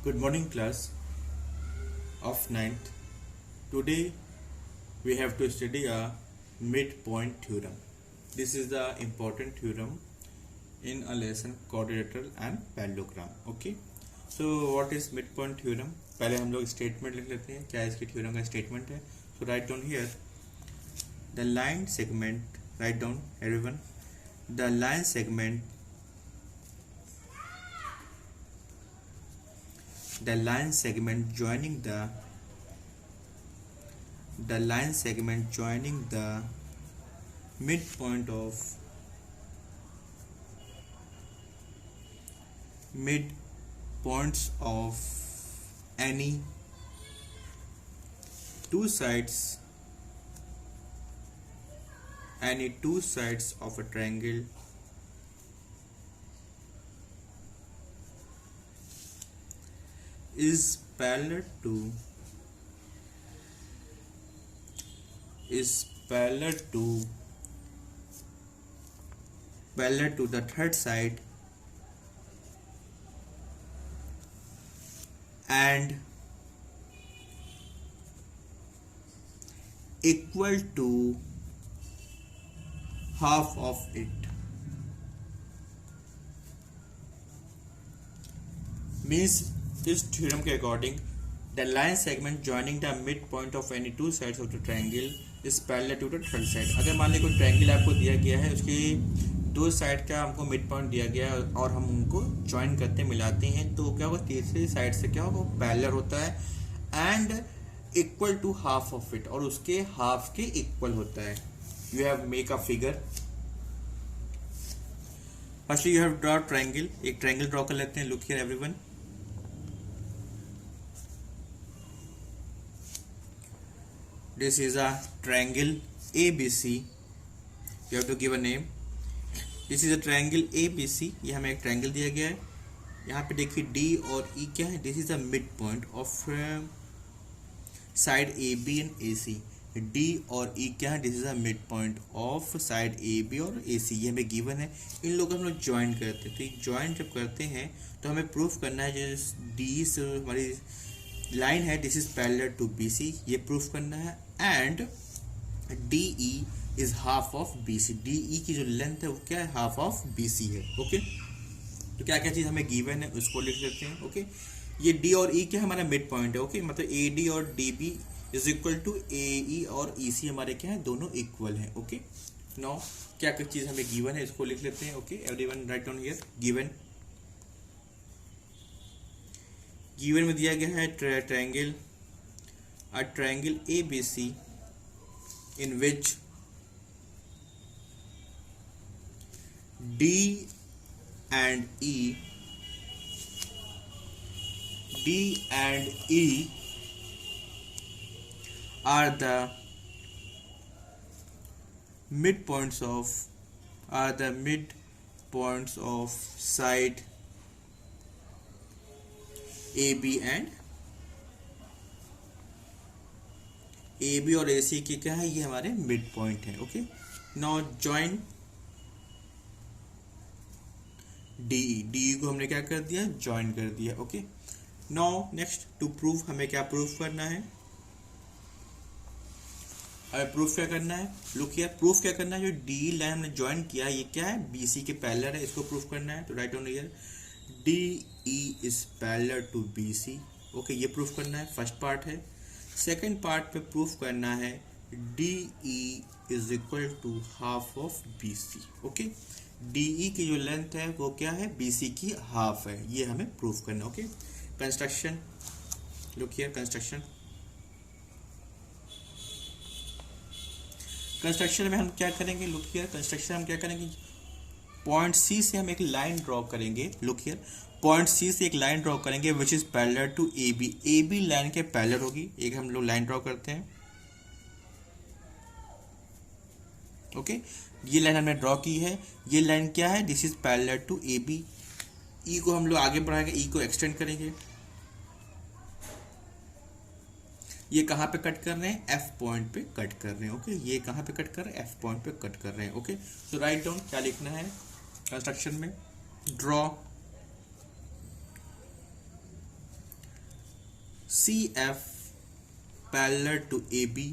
Good morning, class of ninth. Today we have to study a midpoint theorem. This is the important theorem in a lesson quadrilateral and parallelogram. Okay. So what is midpoint theorem? पहले हम लोग statement लिख लेते हैं, क्या इसकी theorem का statement है. So write down here the line segment. Write down everyone. The line segment. The line segment joining the midpoint of midpoints of any two sides of a triangle is parallel to the third side and equal to half of it. Means इस theorem के according the line segment joining the mid point of any two sides of the triangle is parallel to the third side. अगर मान लीजिए कोई triangle आपको दिया गया है, उसकी दो साइड का हमको मिड पॉइंट दिया गया है और हम उनको ज्वाइन करते मिलाते हैं, तो क्या होगा, तीसरी साइड से क्या होगा, वो पैरेलल होता है and equal to half of it, और उसके हाफ के इक्वल होता है. You have make a figure. Firstly you have draw triangle. एक ट्रायंगल ड्रॉ कर लेते हैं. Look here everyone. This is a triangle ABC. You have to give a name. This is a triangle ABC. ये हमें एक triangle दिया गया है. यहाँ पे देखिए D और E क्या है. This is the midpoint of side AB and AC. D और E क्या है. This is the midpoint of side AB और AC. ये हमें गिवन है. इन लोगों को हम लोग ज्वाइन करते हैं. तो ज्वाइन जब करते हैं तो हमें प्रूफ करना है जो D से हमारी लाइन है, this is parallel to BC. ये प्रूफ करना है. And DE is half of BC. DE की जो लेंथ है वो क्या है, हाफ ऑफ BC है. ओके, तो क्या क्या चीज़ हमें गिवन है उसको लिख लेते हैं. ओके, ये D और E क्या हमारा मिड पॉइंट है. ओके, मतलब AD और DB is equal to AE और EC हमारे क्या है, दोनों इक्वल हैं. ओके, नाउ क्या क्या चीज़ हमें गिवन है इसको लिख लेते हैं. Okay, everyone write down here. Given में दिया गया है triangle ABC in which D and E are the midpoints of side AB और AC की क्या है, ये हमारे मिड पॉइंट है. ओके, नाउ जॉइन DE को हमने क्या कर दिया, ज्वाइन कर दिया. Okay, now next to proof हमें क्या प्रूफ करना है. प्रूफ क्या करना है, लुक हियर. प्रूफ क्या करना है, जो DE लाइन हमने ज्वाइन किया ये क्या है, BC के पैरेलल है, इसको प्रूफ करना है. तो write on here DE is parallel to BC. Okay, ये प्रूफ करना है, फर्स्ट पार्ट है. सेकेंड पार्ट पे प्रूफ करना है DE is equal to half of BC. Okay, DE की जो लेंथ है वो क्या है, BC की हाफ है. ये हमें प्रूफ करना है. Okay, construction. Look here, construction में हम क्या करेंगे. लुक हियर, कंस्ट्रक्शन हम क्या करेंगे, पॉइंट C से हम एक लाइन ड्रॉ करेंगे. लुक हियर, पॉइंट C से एक लाइन ड्रॉ करेंगे which is parallel to AB line के पैरेलल होगी. एक हम लोग लाइन ड्रॉ करते हैं. ओके, ये लाइन हमने ड्रॉ की है. ये लाइन क्या है, this is parallel to AB. E को हम लोग आगे बढ़ाएंगे, E को एक्सटेंड करेंगे. ये कहाँ पे कट कर रहे हैं, F पॉइंट पे कट कर रहे हैं. ओके, ये कहाँ पे कट कर रहे हैं, F पॉइंट पे कट कर रहे हैं. ओके, तो राइट डाउन क्या लिखना है कंस्ट्रक्शन में, draw C F parallel to A B.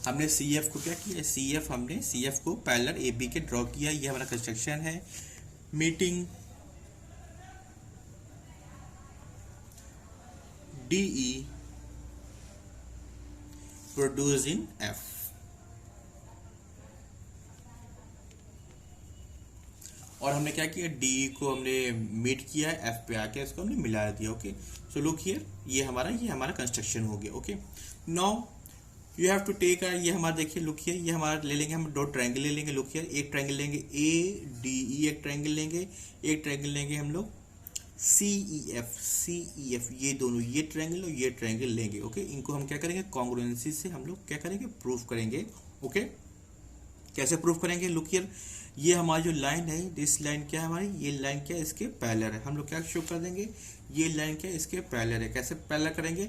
हमने सी एफ को क्या किया, हमने सी एफ को पैरेलल ए बी के ड्रॉ किया। ये हमारा कंस्ट्रक्शन है। Meeting D E produce in F. और हमने क्या किया, डी को हमने मीट किया, एफ पे आके इसको हमने मिला दिया। ओके, सो लुक हियर, ये हमारा कंस्ट्रक्शन हो गया। Okay, now you have to take ये हमारा देखिए, लुक हियर, ये हमारा ले लेंगे, हम दो ट्रायंगल ले लेंगे। लुक हियर, एक ट्रायंगल लेंगे ए डी ई, एक ट्रायंगल लेंगे, एक ट्रायंगल लेंगे हम लोग सी ई एफ, ये दोनों, ये ट्रायंगल और ये ट्रायंगल लेंगे। ओके, इनको हम क्या करेंगे, कॉन्ग्रुएंसी से हम लोग क्या करेंगे, प्रूफ करेंगे। ओके, कैसे प्रूफ करेंगे, लुक हियर, ये हमारी जो लाइन है, दिस लाइन क्या है हमारी, ये लाइन क्या है, इसके पैरेलल है। हम लोग क्या शो कर देंगे, ये लाइन क्या है, इसके पैरेलल है। कैसे पैरेलल करेंगे,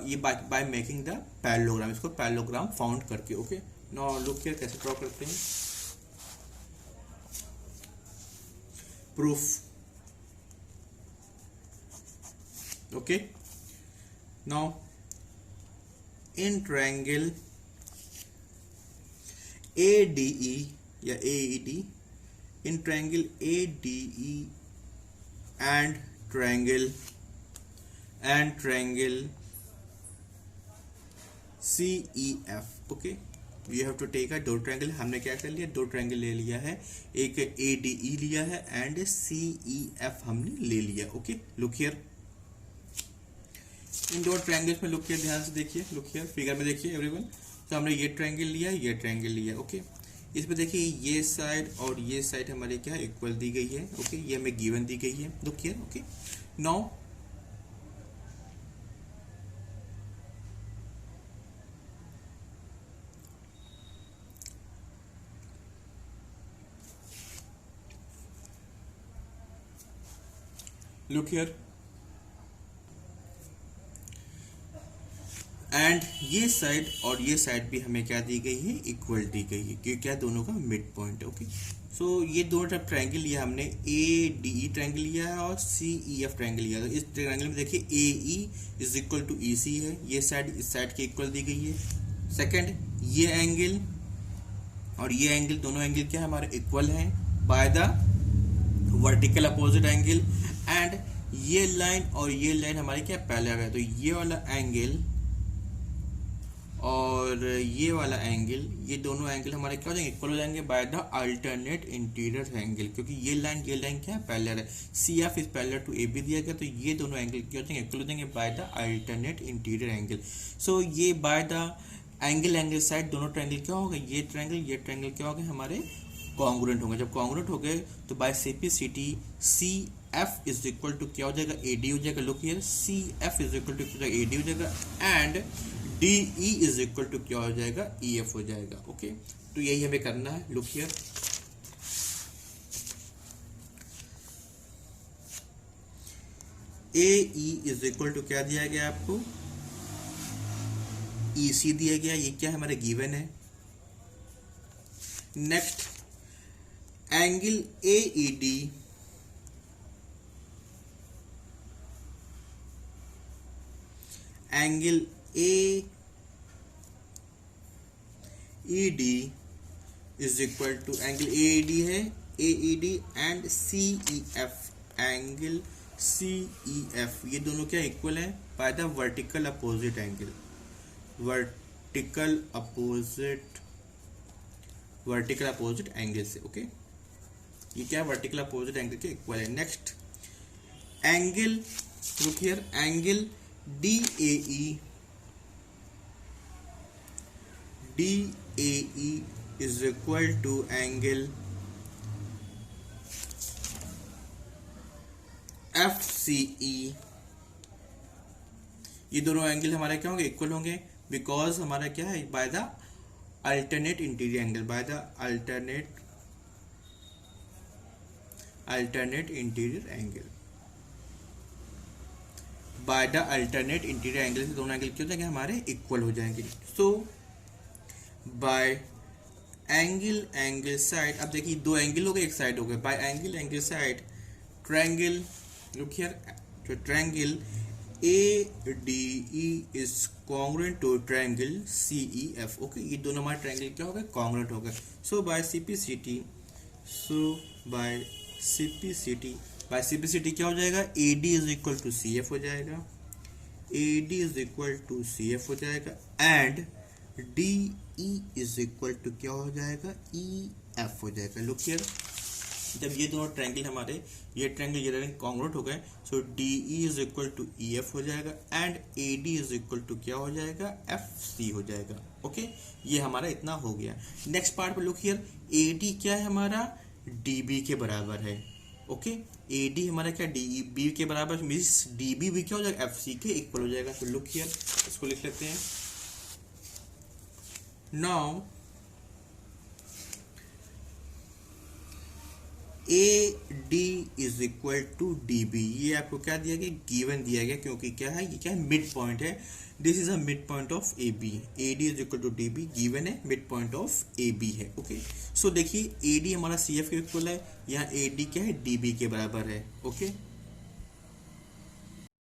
ये बाय मेकिंग द पैरेललोग्राम, इसको पैरेललोग्राम फाउंड करके। ओके, नाउ लुक हियर, कैसे ड्रॉ करते हैं, proof. Okay, now in triangle A D E या A E D, in triangle A D E and triangle C E F. Okay, you have to take दो triangle, हमने क्या कर लिया, दो ट्रायंगल ले लिया है, एक ए डी ई लिया है एंड सी ई एफ हमने ले लिया। ओके, लुक हियर, इन दो ट्रायंगल्स में लुक हियर, ध्यान से देखिए, लुक हियर फिगर में देखिए एवरीवन। तो हमने ये ट्रायंगल लिया, ये ट्रायंगल लिया। ओके, इसमें देखिए ये साइड और ये साइड हमारे क्या इक्वल दी गई है। ओके, ये हमें गिवन दी गई है, look here. Okay, now look here, and ये साइड और ये साइड भी हमें क्या दी गई है, इक्वल दी गई है, क्योंकि क्या दोनों का मिड पॉइंट है। ओके, सो ये दोनों टाइप ट्रायंगल लिया हमने, ए डी ई ट्रायंगल लिया है और सी ई एफ ट्रायंगल लिया है। तो इस ट्रायंगल में देखिए ए ई इज इक्वल टू ई सी है, ये साइड इस साइड के इक्वल दी गई है। सेकंड, ये एंगल और ये एंगल, दोनों एंगल क्या हमारे इक्वल हैं bye the vertical opposite angle. And ये लाइन और ये लाइन हमारी क्या पैरेलल है, तो ये वाला एंगल और ये वाला एंगल, ये दोनों एंगल हमारे क्या हो जाएंगे, इक्वल हो जाएंगे by the alternate interior angle, क्योंकि ये लाइन क्या है, पैरेलल है। C F is parallel to A B दिया गया, तो ये दोनों एंगल क्या हो जाएंगे, इक्वल हो जाएंगे by the alternate interior angle. So ये बाय द एंगल साइड दोनों ट्रायंगल क्या हो गए, ये ट्रायंगल क्या हो गए हमारे कॉन्ग्रुएंट होंगे। जब कॉन्ग्रुएंट हो गए तो by simplicity C F is equal to क्या हो जाएगा, ए डी हो जाएगा। Look here, C F is equal to A D हो जाएगा and D E is equal to क्या हो जाएगा, ई एफ हो जाएगा। ओके, तो यही हमें करना है। Look here, A E is equal to क्या दिया गया आपको, ई सी दिया गया, ये क्या हमारे गिवन है। Next, angle A E D angle A E D is equal to, angle A E D है, A E D and C E F, angle C E F, ये दोनों क्या इक्वल है by the vertical opposite angle, vertical opposite angle से। Okay, ये क्या vertical opposite angle के equal है। Next, angle, look here, angle D A E is equal to angle FCE, ये दोनों एंगल हमारे क्या होंगे, इक्वल होंगे, बिकॉज हमारा क्या है, by the alternate interior angle, bye the alternate interior angle, bye the alternate interior angle से दोनों एंगल क्या हो जाएंगे, हमारे इक्वल हो जाएंगे। सो बाय एंगल साइड, अब देखिए दो एंगल हो गए, एक साइड हो गए, by angle side triangle, look here, तो triangle ADE is congruent to triangle CEF। Okay, ये दोनों हमारे ट्रायंगल क्या हो गए, कॉन्ग्रुएंट हो गए। सो बाय सिम्प्लिसिटी क्या हो जाएगा, AD is equal to CF हो जाएगा, AD is equal to CF हो जाएगा, and DE is equal to क्या हो जाएगा, EF हो जाएगा। लुक हियर, जब ये दोनों ट्रायंगल हमारे, ये ट्रायंगल कॉन्ग्रुएंट हो गए, so DE is equal to EF हो जाएगा, and AD is equal to क्या हो जाएगा, FC हो जाएगा। ओके, ये हमारा इतना हो गया। नेक्स्ट पार्ट पे लुक हियर, AD क्या है हमारा, DB के बराबर है। ओके, AD हमारा क्या, DB के बराबर, मीन्स DB भी क्या हो जाएगा, FC के इक्वल हो जाएगा। तो लुक हियर, इसको लिख लेते हैं। Now AD is equal to DB, ये आपको क्या दिया गया, गिवन दिया गया, क्योंकि क्या है, ये क्या है, मिड पॉइंट है। This is a mid point of AB। AD is equal to DB given है, मिड पॉइंट ऑफ AB है। ओके, सो देखिए AD हमारा CF के इक्वल है, यहाँ AD क्या है, DB के बराबर है। ओके,